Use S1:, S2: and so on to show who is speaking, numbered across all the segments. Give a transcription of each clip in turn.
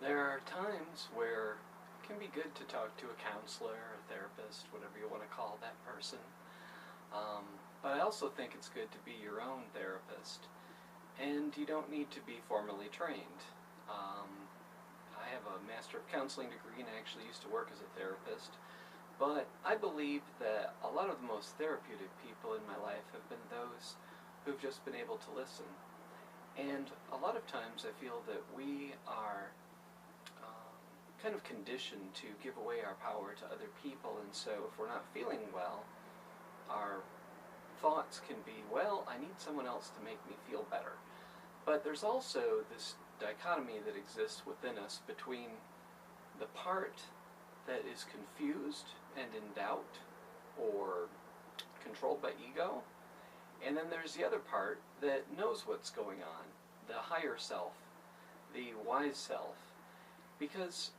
S1: There are times where it can be good to talk to a counselor, a therapist, whatever you want to call that person. But I also think it's good to be your own therapist, and you don't need to be formally trained. I have a Master of Counseling degree and I actually used to work as a therapist, but I believe that a lot of the most therapeutic people in my life have been those who've just been able to listen. And a lot of times I feel that we are kind of conditioned to give away our power to other people, and so if we're not feeling well, our thoughts can be, well, I need someone else to make me feel better. But there's also this dichotomy that exists within us between the part that is confused and in doubt or controlled by ego, and then there's the other part that knows what's going on, the higher self, the wise self. Because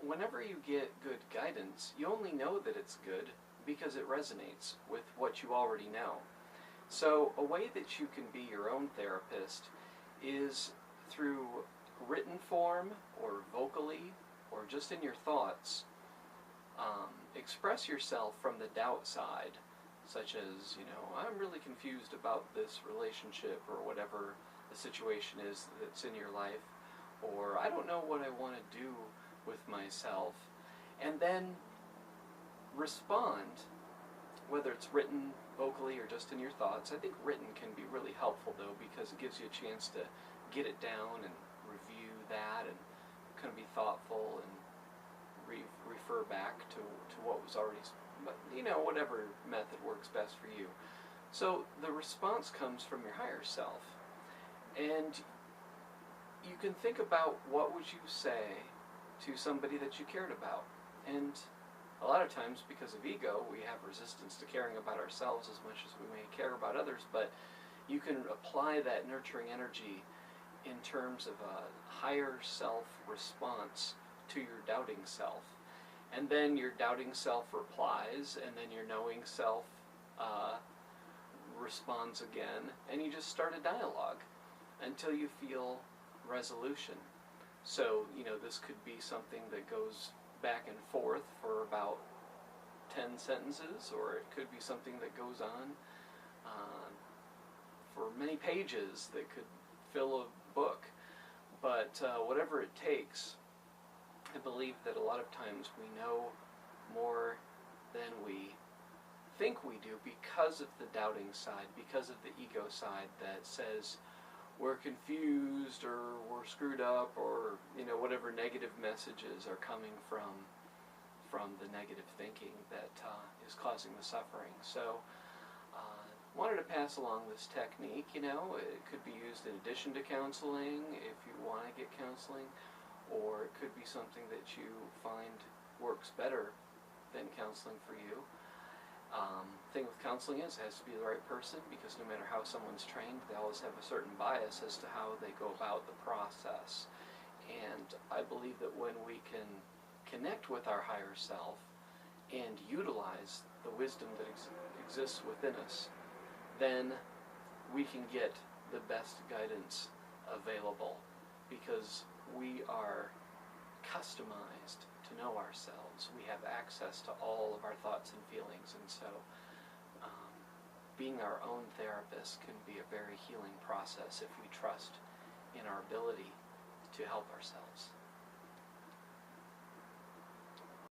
S1: whenever you get good guidance, you only know that it's good because it resonates with what you already know. So a way that you can be your own therapist is through written form or vocally or just in your thoughts. Express yourself from the doubt side, such as, I'm really confused about this relationship or whatever the situation is that's in your life, or I don't know what I want to do with myself, and then respond, whether it's written, vocally, or just in your thoughts. I think written can be really helpful though, because it gives you a chance to get it down and review that and kind of be thoughtful and refer back to what was already, whatever method works best for you. So the response comes from your higher self, and you can think about what would you say to somebody that you cared about. And a lot of times, because of ego, we have resistance to caring about ourselves as much as we may care about others, but you can apply that nurturing energy in terms of a higher self response to your doubting self. And then your doubting self replies, and then your knowing self responds again, and you just start a dialogue until you feel resolution. So, this could be something that goes back and forth for about 10 sentences, or it could be something that goes on for many pages that could fill a book. But whatever it takes, I believe that a lot of times we know more than we think we do because of the doubting side, because of the ego side that says we're confused or we're screwed up, or whatever negative messages are coming from the negative thinking that is causing the suffering. So wanted to pass along this technique. It could be used in addition to counseling if you want to get counseling, or it could be something that you find works better than counseling for you. Thing with counseling is it has to be the right person, because no matter how someone's trained, they always have a certain bias as to how they go about the process. And I believe that when we can connect with our higher self and utilize the wisdom that exists within us, then we can get the best guidance available, because we are customized to know ourselves. We have access to all of our thoughts and feelings, and so being our own therapist can be a very healing process if we trust in our ability to help ourselves.